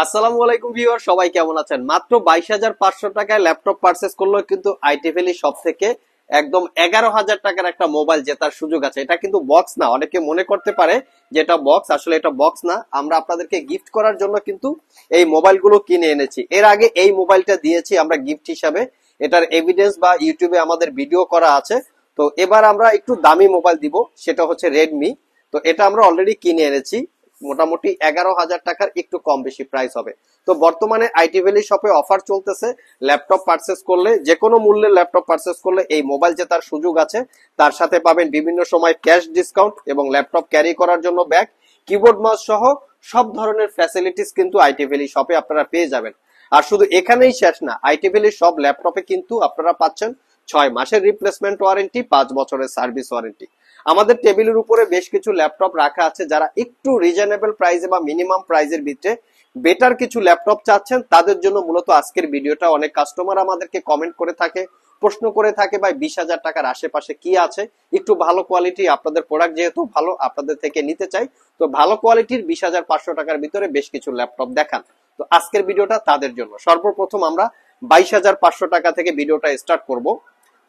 আসসালামু আলাইকুম ভিউয়ার, সবাই কেমন আছেন? মাত্র 22,500 টাকায় ল্যাপটপ পারচেজ করলেও কিন্তু আইটি ভ্যালি শপ থেকে একদম 11,000 টাকার একটা মোবাইল জেতার সুযোগ আছে। এটা কিন্তু বক্স না, অনেকে মনে করতে পারে যে এটা বক্স, আসলে এটা বক্স না। আমরা আপনাদেরকে গিফট করার জন্য কিন্তু এই মোবাইলগুলো কিনে এনেছি। এর আগে এই মোবাইলটা দিয়েছি আমরা গিফট হিসাবে, এটার এভিডেন্স বা ইউটিউবে আমাদের ভিডিও করা আছে। তো এবার আমরা একটু দামি মোবাইল দিব, সেটা হচ্ছে রেডমি। তো এটা আমরা অলরেডি কিনে এনেছি, মোটামুটি 11,000 টাকার একটু কম বেশি প্রাইস হবে। তো বর্তমানে আইটি ভ্যালি শপে অফার চলতেছে, ল্যাপটপ পারচেস করলে, যে কোনো মূল্যের ল্যাপটপ পারচেস করলে এই মোবাইল জেতার সুযোগ আছে। তার সাথে পাবেন বিভিন্ন সময় ক্যাশ ডিসকাউন্ট এবং ল্যাপটপ ক্যারি করার জন্য ব্যাগ, কিবোর্ড মাউস সহ সব ধরনের ফ্যাসিলিটিস কিন্তু আইটি ভ্যালি শপে আপনারা পেয়ে যাবেন। আর শুধু এখানেই শেষ না, আইটি ভ্যালি সব ল্যাপটপে কিন্তু আপনারা পাচ্ছেন 6 মাসের রিপ্লেসমেন্ট ওয়ারেন্টি, 5 বছরের সার্ভিস ওয়ারেন্টি। আমাদের টেবিলের উপরে বেশ কিছু ল্যাপটপ রাখা আছে, যারা একটু রিজনেবল প্রাইসে বা মিনিমাম প্রাইসের ভিতরে বেটার কিছু ল্যাপটপ চাচ্ছেন, তাদের জন্য মূলত আজকের ভিডিওটা। অনেক কাস্টমার আমাদেরকে কমেন্ট করে থাকে, প্রশ্ন করে থাকে, ভাই 20,000 টাকার আশেপাশে কি আছে, একটু ভালো কোয়ালিটি, আপনাদের প্রোডাক্ট যেহেতু ভালো আপনাদের থেকে নিতে চাই, তো ভালো কোয়ালিটির 20,500 টাকার ভিতরে বেশ কিছু ল্যাপটপ দেখান। তো আজকের ভিডিওটা তাদের জন্য। সর্বপ্রথম আমরা 22,500 টাকা থেকে ভিডিওটা স্টার্ট করব।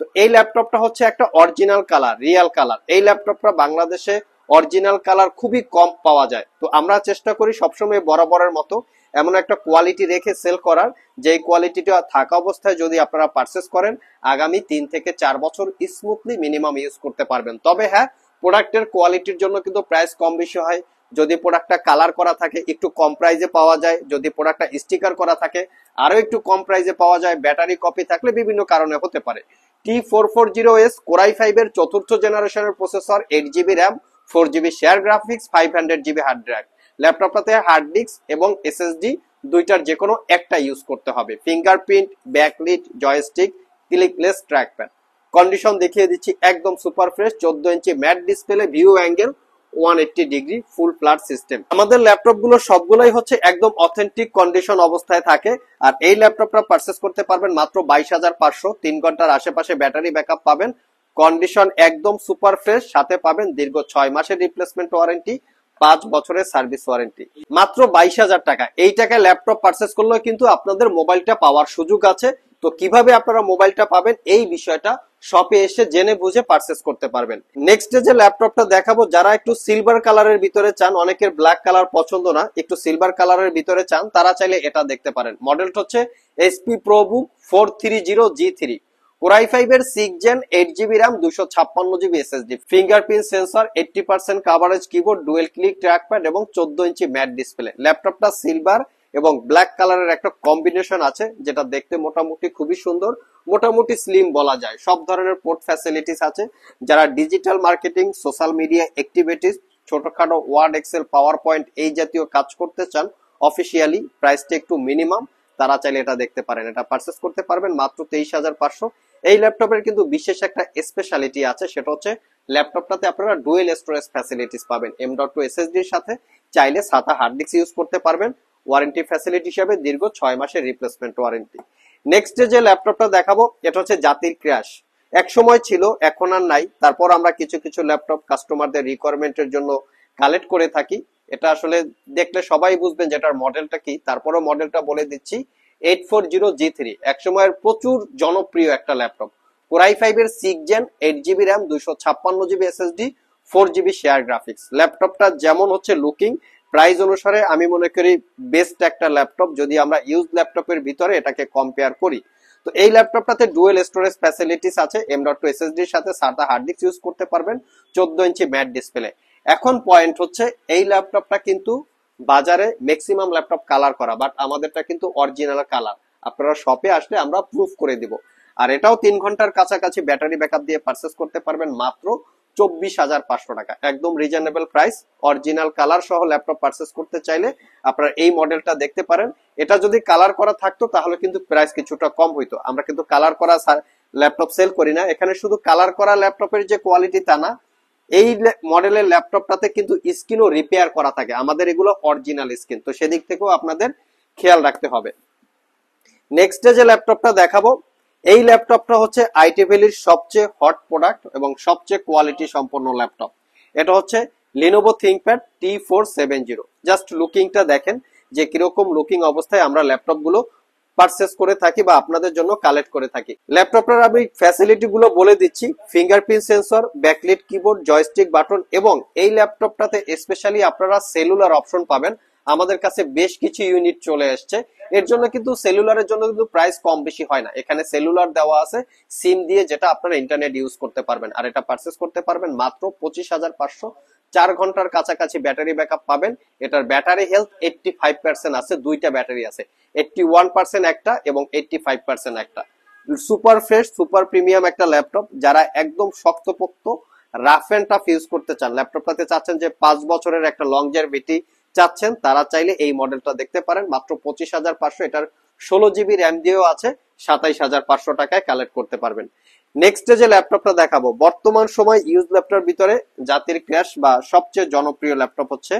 তো এই ল্যাপটপটা হচ্ছে একটা অরিজিনাল কালার, রিয়াল কালার। এই ল্যাপটপটা বাংলাদেশে অরিজিনাল কালার খুবই কম পাওয়া যায়। তো আমরা চেষ্টা করি সবসময় বরাবরের মতো এমন একটা কোয়ালিটি রেখে সেল করার, যে কোয়ালিটিটা থাকা অবস্থায় যদি আপনারা পারচেস করেন আগামী 3 থেকে 4 বছর স্মুথলি মিনিমাম ইউজ করতে পারবেন। তবে হ্যাঁ, প্রোডাক্টের কোয়ালিটির জন্য কিন্তু প্রাইস কম বেশি হয়। যদি প্রোডাক্টটা কালার করা থাকে একটু কম প্রাইসে পাওয়া যায়, যদি প্রোডাক্টটা স্টিকার করা থাকে আরো একটু কম প্রাইসে পাওয়া যায়, ব্যাটারি কপি থাকলে বিভিন্ন কারণে হতে পারে। T440S Core i5 এর 4th জেনারেশনের processor, 8GB RAM, 4GB share graphics, 500GB hard drive. ল্যাপটপটাতে হার্ড ডিস্ক এবং এসএসডি দুইটার যে কোনো একটা ইউজ করতে হবে। Fingerprint, backlit, joystick, clickless trackpad. Condition দেখিয়ে দিচ্ছি, একদম সুপার ফ্রেশ, 14 ইঞ্চি matte display, view angle 180 degree, full flat system. আমাদের ল্যাপটপ গুলো সবগুলোই হচ্ছে একদম অথেন্টিক কন্ডিশন অবস্থায় থাকে। আর এই ল্যাপটপটা পারচেস করতে পারবেন মাত্র 22,500। 3 ঘন্টার আশেপাশে ব্যাটারি ব্যাকআপ পাবেন, কন্ডিশন একদম সুপার ফ্রেশ, সাথে পাবেন দীর্ঘ 6 মাসের রিপ্লেসমেন্ট ওয়ারেন্টি, 5 বছরের সার্ভিস ওয়ারেন্টি। মাত্র 22,000 টাকা। এই টাকায় ল্যাপটপ পারচেস করলেও কিন্তু আপনাদের মোবাইলটা পাওয়ার সুযোগ আছে। তো কিভাবে আপনারা মোবাইলটা পাবেন এই বিষয়টা শপে এসে জেনে বুঝে পারচেস করতে পারবেন। নেক্সট যে ল্যাপটপটা দেখাবো, যারা একটু সিলভার কালারের ভিতরে চান, অনেকের ব্ল্যাক কালার পছন্দ না, একটু সিলভার কালারের ভিতরে চান, তারা চাইলে এটা দেখতে পারেন। মডেলটা হচ্ছে HP ProBook 430G3, Core i5 এর 6 Gen, 8GB RAM, 256GB SSD, fingerprint sensor, 80% coverage, keyboard, dual click trackpad এবং 14 ইঞ্চি ম্যাট ডিসপ্লে। ল্যাপটপটা সিলভার এবং ব্ল্যাক কালারের একটা কম্বিনেশন আছে, যেটা দেখতে মোটামুটি খুবই সুন্দর, মোটামুটি স্লিম বলা যায়। সব ধরনের পোর্ট ফ্যাসিলিটিস আছে। যারা digital marketing, social media activities, ছোটখাটো ওয়ার্ড, এক্সেল, পাওয়ার পয়েন্ট এই জাতীয় কাজ করতে চান অফিসিয়ালি, প্রাইসটা একটু মিনিমাম, তারা চাইলে এটা দেখতে পারেন। এটা পারচেস করতে পারবেন মাত্র 23,500। এই ল্যাপটপের কিন্তু বিশেষ একটা স্পেশালিটি আছে, সেটা হচ্ছে ল্যাপটপটাতে আপনারা ডুয়েল স্টোরেজ ফ্যাসিলিটিস পাবেন। M.2 SSD এর সাথে চাইলে SATA হার্ড ডিস্ক ইউজ করতে পারবেন। ওয়ারেন্টি ফ্যাসিলিটি হিসেবে দীর্ঘ 6 মাসের রিপ্লেসমেন্ট ওয়ারেন্টি। নেক্সট যে ল্যাপটপটা দেখাবো, এটা হচ্ছে জাতির ক্র্যাশ। এক সময় ছিল, এখন আর নাই। তারপর আমরা কিছু কিছু ল্যাপটপ কাস্টমারদের রিকোয়ারমেন্টের জন্য কালেক্ট করে থাকি। এটা আসলে দেখলে সবাই বুঝবেন যে এটার মডেলটা কি, তারপরও মডেলটা বলে দিচ্ছি। 840G3 এক সময়ের প্রচুর জনপ্রিয় একটা ল্যাপটপ। Core i5 এর 6 Gen, 8GB RAM, 256GB SSD, 4GB share graphics. ল্যাপটপটা যেমন হচ্ছে লুকিং, প্রাইস অনুসারে আমি মনে করি বেস্ট একটা ল্যাপটপ, যদি আমরা ইউজ ল্যাপটপের ভিতরে এটাকে কম্পেয়ার করি। তো এই ল্যাপটপটাতে ডুয়েল স্টোরেজ ফ্যাসিলিটিস আছে, M.2 SSD এর সাথে SATA হার্ড ডিস্ক ইউজ করতে পারবেন, 14 ইঞ্চি ম্যাট ডিসপ্লে। এখন পয়েন্ট হচ্ছে, এই ল্যাপটপটা কিন্তু বাজারে ম্যাক্সিমাম ল্যাপটপ কালার করা, বাট আমাদেরটা কিন্তু অরিজিনাল কালার। আপনারা শপে আসলে আমরা প্রুফ করে দিব। আর এটাও 3 ঘন্টার কাছাকাছি ব্যাটারি ব্যাকআপ দিয়ে পারচেস করতে পারবেন মাত্র 24,500 টাকা। একদম রিজনেবল প্রাইস। অরিজিনাল কালার সহ ল্যাপটপ পারচেস করতে চাইলে আপনারা এই মডেলটা দেখতে পারেন। এটা যদি কালার করা থাকতো তাহলে কিন্তু প্রাইস কিছুটা কম হইতো। আমরা কিন্তু কালার করা ল্যাপটপ সেল করি না। এখানে শুধু কালার করা ল্যাপটপের যে কোয়ালিটি তা না, এই মডেলের ল্যাপটপটাতে কিন্তু স্ক্রিনও রিপেয়ার করা থাকে। আমাদের এগুলো অরিজিনাল স্ক্রিন, তো সেদিক থেকেও আপনাদের খেয়াল রাখতে হবে। নেক্সট যে ল্যাপটপটা দেখাবো, এই ল্যাপটপটা হচ্ছে আইটি ভ্যালির সবচেয়ে হট প্রোডাক্ট এবং সবচেয়ে কোয়ালিটি সম্পন্ন ল্যাপটপ। এটা হচ্ছে Lenovo ThinkPad T470। জাস্ট লুকিংটা দেখেন, যে কিরকম লুকিং অবস্থায় আমরা ল্যাপটপ গুলো পারচেস করে থাকি বা আপনাদের জন্য কালেক্ট করে থাকি। ল্যাপটপটার আমি ফ্যাসিলিটি গুলো বলে দিচ্ছি। Fingerprint sensor, backlit keyboard, joystick button, এবং এই ল্যাপটপটাতে স্পেশালি আপনারা সেলুলার অপশন পাবেন। আমাদের কাছে বেশ কিছু ইউনিট চলে আসছে, এর জন্য কিন্তু সেলুলারের জন্য কিন্তু প্রাইস কম বেশি হয় না। এখানে সেলুলার দেওয়া আছে সিম দিয়ে, যেটা আপনারা ইন্টারনেট ইউজ করতে পারবেন। আর এটা পারচেস করতে পারবেন মাত্র 25,500। 4 ঘন্টার কাছাকাছি ব্যাটারি ব্যাকআপ পাবেন। এটার ব্যাটারি হেলথ 85% আছে, দুইটা ব্যাটারি আছে, 81% একটা এবং 85% একটা। সুপার ফ্রেশ সুপার প্রিমিয়াম একটা ল্যাপটপ। যারা একদম শক্তপোক্ত রাফ এন্ড টাফ ইউজ করতে চান, ল্যাপটপটাতে চাচ্ছেন যে 5 বছরের একটা লংজারভিটি চাচ্ছেন, তারা চাইলে এই মডেলটা দেখতে পারেন মাত্র 25,500। এটার 16 GB র্যাম দিয়েও আছে, 27,500 টাকায় কালেক্ট করতে পারবেন। নেক্সট যে ল্যাপটপটা দেখাবো, বর্তমান সময় ইউজ ল্যাপটপ ভিতরে জাতির ক্র্যাশ বা সবচেয়ে জনপ্রিয় ল্যাপটপ হচ্ছে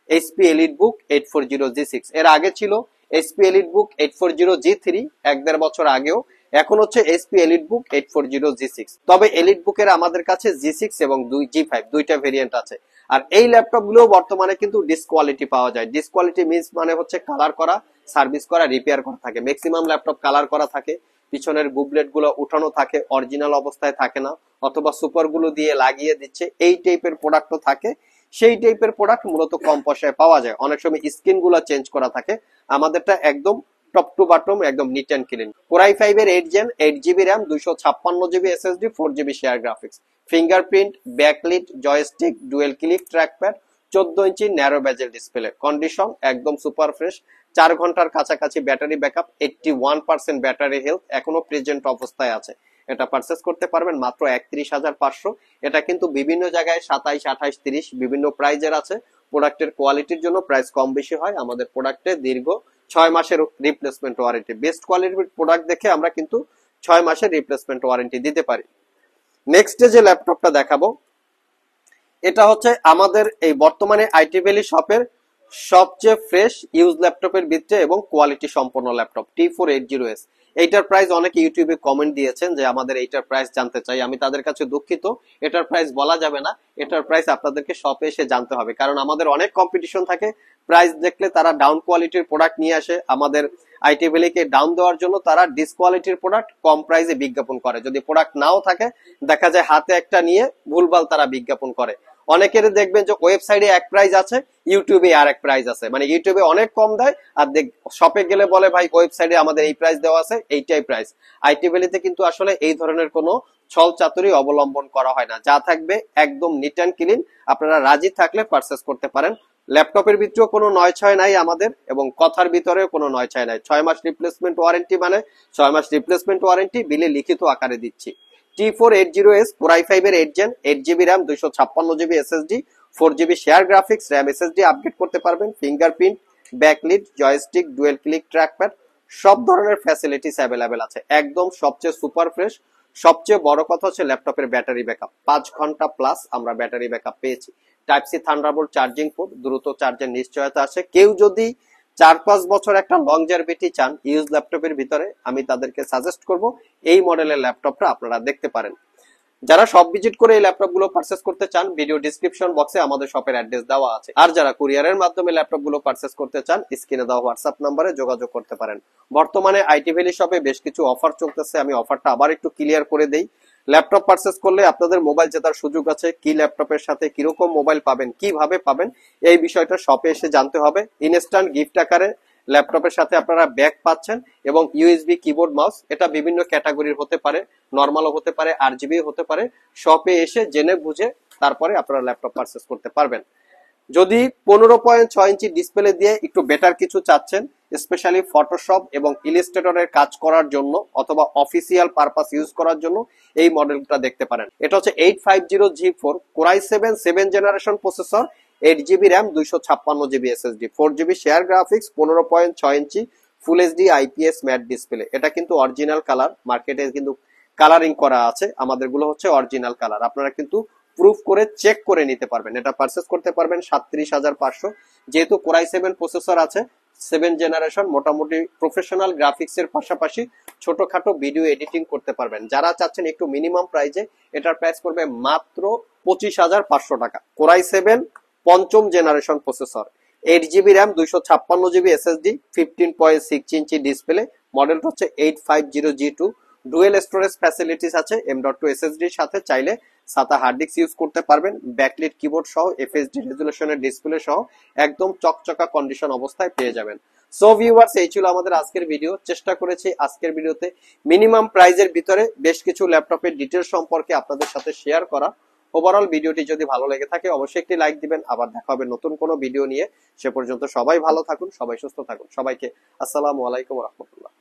এইচপি এলিটবুক 840G6। এর আগে ছিল এইচপি এলিটবুক 840G3, 1-1.5 বছর আগেও। এখন হচ্ছে এইচপি এলিটবুক 840G6। তবে এলিটবুকের আমাদের কাছে G6 এবং G5 দুইটা ভেরিয়েন্ট আছে। আর এই ল্যাপটপ গুলো বর্তমানে কিন্তু ডিসকোয়ালিটি পাওয়া যায়। ডিসকোয়ালিটি মিন্স মানে হচ্ছে কালার করা, সার্ভিস করা, রিপেয়ার করা থাকে। ম্যাক্সিমাম ল্যাপটপ কালার করা থাকে, পিছনের গুবলেট গুলো উঠানো থাকে, অরিজিনাল অবস্থায় থাকে না, অথবা সুপার গুলো দিয়ে লাগিয়ে দিচ্ছে, এই টাইপের প্রোডাক্টও থাকে। সেই টাইপের প্রোডাক্ট মূলত কম পয়সায় পাওয়া যায়। অনেক সময় স্ক্রিন গুলো চেঞ্জ করা থাকে। আমাদেরটা একদম টপ টু বটম একদম neat and clean. Core i5 এর 8 Gen, 8 GB RAM, 256 GB SSD, 4 GB share graphics, fingerprint, backlit, joystick, dual click trackpad, 14 ইঞ্চি ন্যারো বেজেল ডিসপ্লে। কন্ডিশন একদম সুপার ফ্রেশ। 4 ঘন্টার কাছাকাছি ব্যাটারি ব্যাকআপ, 81% ব্যাটারি হেলথ এখনো present অবস্থায় আছে। এটা purchase করতে পারবেন মাত্র 31,500। এটা কিন্তু বিভিন্ন জায়গায় 27, 28, 30 বিভিন্ন প্রাইজের আছে। প্রোডাক্টের কোয়ালিটির জন্য প্রাইস কম বেশি হয়। আমাদের প্রোডাক্টে দীর্ঘ 6 মাসের রিপ্লেসমেন্ট ওয়ারেন্টি। বেস্ট কোয়ালিটির প্রোডাক্ট দেখে আমরা কিন্তু 6 মাসের রিপ্লেসমেন্ট ওয়ারেন্টি দিতে পারি। নেক্সট যে ল্যাপটপটা দেখাবো, এটা হচ্ছে আমাদের এই বর্তমানে আইটি ভ্যালি শপের সবচেয়ে ফ্রেশ ইউজ ল্যাপটপের ভিতরে এবং কোয়ালিটি সম্পন্ন ল্যাপটপ T480S। এইটার প্রাইস অনেকে ইউটিউবে কমেন্ট দিয়েছেন যে আমাদের এইটার প্রাইস জানতে চাই। আমি তাদের কাছে দুঃখিত, এটার প্রাইস বলা যাবে না। এটার প্রাইস আপনাদেরকে শপে এসে জানতে হবে, কারণ আমাদের অনেক কম্পিটিশন থাকে। প্রাইস দেখলে তারা ডাউন কোয়ালিটির প্রোডাক্ট নিয়ে আসে। আমাদের আইটি ভ্যালিকে ডাউন দেওয়ার জন্য তারা ডিসকোয়ালিটির প্রোডাক্ট কম প্রাইসে বিজ্ঞাপন করে। যদি প্রোডাক্ট নাও থাকে, দেখা যায় হাতে একটা নিয়ে ভুলভাল তারা বিজ্ঞাপন করে। অনেকের দেখবেন যে ওয়েবসাইটে এক প্রাইস আছে, ইউটিউবে আর এক প্রাইস আছে। মানে ইউটিউবে অনেক কম দেয়, আর শপে গেলে বলে ভাই ওয়েবসাইটে আমাদের এই প্রাইস দেওয়া আছে, এইটাই প্রাইস। আইটি ভ্যালিতে কিন্তু আসলে এই ধরনের কোনো ছল চাতুরি অবলম্বন করা হয় না। যা থাকবে একদম নিট অ্যান্ড ক্লিন। আপনারা রাজি থাকলে পারচেস করতে পারেন। ল্যাপটপের ভিতরেও কোনো নয় ছয় নাই আমাদের, এবং কথার ভিতরেও কোনো নয় ছয় নাই। 6 মাস রিপ্লেসমেন্ট ওয়ারেন্টি, মানে 6 মাস রিপ্লেসমেন্ট ওয়ারেন্টি বিলে লিখিত আকারে দিচ্ছি। T480S, Core i5 এর 8 Gen, 8 GB RAM, 256 GB SSD, 4 GB share graphics, RAM SSD update করতে পারবেন। Fingerprint, backlit, joystick, dual click trackpad, সব ধরনের ফ্যাসিলিটিস অ্যাভেলেবেল আছে। একদম সবচেয়ে সুপার ফ্রেশ। সবচেয়ে বড় কথা হচ্ছে ল্যাপটপের ব্যাটারি ব্যাকআপ 5 ঘন্টা প্লাস আমরা ব্যাটারি ব্যাকআপ পেয়েছি। Type C thunderbolt charging port, দ্রুত চার্জের নিশ্চয়তা আছে। কেউ যদি 4-5 বছর একটা লংজারভিটি চান ইউজ ল্যাপটপের ভিতরে, আমি তাদেরকে সাজেস্ট করব এই মডেলের ল্যাপটপটা আপনারা দেখতে পারেন। যারা সব ভিজিট করে এই ল্যাপটপ গুলো পারচেস করতে চান, ভিডিও ডিসক্রিপশন বক্সে আমাদের শপের অ্যাড্রেস দেওয়া আছে। আর যারা কুরিয়ারের মাধ্যমে ল্যাপটপ গুলো পারচেস করতে চান, স্ক্রিনে দেওয়া হোয়াটসঅ্যাপ নম্বরে যোগাযোগ করতে পারেন। বর্তমানে আইটি ভ্যালি শপে বেশ কিছু অফার চলতেছে, আমি অফারটা আবার একটু ক্লিয়ার করে দেই। ল্যাপটপ পারচেস করলে আপনাদের মোবাইল জেতার সুযোগ আছে। কি ল্যাপটপের সাথে কিরকম মোবাইল পাবেন, কিভাবে পাবেন, এই বিষয়টা শপে এসে জানতে হবে। ইনস্ট্যান্ট গিফট আকারে ল্যাপটপের সাথে আপনারা ব্যাগ পাচ্ছেন এবং ইউএসবি কিবোর্ড মাউস। এটা বিভিন্ন ক্যাটাগরির হতে পারে, নর্মালও হতে পারে, RGB হতে পারে। শপে এসে জেনে বুঝে তারপরে আপনারা ল্যাপটপ পারচেস করতে পারবেন। যদি 15.6 ইঞ্চি ডিসপ্লে দিয়ে একটু বেটার কিছু চাচ্ছেন, স্পেশালি ফটোশপ এবং ইলাস্ট্রেটরের কাজ করার জন্য অথবা অফিসিয়াল পারপাস ইউজ করার জন্য এই মডেলটা দেখতে পারেন। এটা হচ্ছে 850G4, Core i7 7 generation processor, 8 GB RAM, 256 GB SSD, 4 GB share graphics, 15.6 ইঞ্চি full HD IPS matte display. এটা কিন্তু অরিজিনাল কালার, মার্কেটে কিন্তু কালারিং করা আছে, আমাদের গুলো হচ্ছে অরিজিনাল কালার। আপনারা কিন্তু প্রুফ করে চেক করে নিতে পারবেন। এটা পারচেস করতে পারবেন 37,500। যেহেতু Core i7 প্রসেসর আছে, 7 জেনারেশন, মোটামুটি প্রফেশনাল গ্রাফিক্স এর পাশাপাশি ছোটখাটো ভিডিও এডিটিং করতে পারবেন। যারা চাচ্ছেন একটু মিনিমাম প্রাইজে, এটার প্রাইস করবে মাত্র 25,500 টাকা। Core i7 5ম generation processor, 8 GB RAM, 256 GB SSD, 15.6 ইঞ্চি ডিসপ্লে, মডেলটা হচ্ছে 850G2। ডুয়েল স্টোরেজ ফ্যাসিলিটিস আছে M.2 এসএসডির সাথে, চাইলে সাতা হার্ড ডিস্ক ইউজ করতে পারবেন। ব্যাকলিট কিবোর্ড সহ এফএসডি রেজুলেশনের ডিসপ্লে সহ একদম চকচকা কন্ডিশন অবস্থায় পেয়ে যাবেন। সো ভিউয়ার্স, এই ছিল আমাদের আজকের ভিডিও। চেষ্টা করেছি আজকের ভিডিওতে মিনিমাম প্রাইজের ভিতরে বেশ কিছু ল্যাপটপের ডিটেলস সম্পর্কে আপনাদের সাথে শেয়ার করা। ওভারঅল ভিডিওটি যদি ভালো লেগে থাকে অবশ্যই একটি লাইক দিবেন। আবার দেখা হবে নতুন কোনো ভিডিও নিয়ে। সে পর্যন্ত সবাই ভালো থাকুন, সবাই সুস্থ থাকুন। সবাইকে আসসালামু আলাইকুম ওয়া রাহমাতুল্লাহ।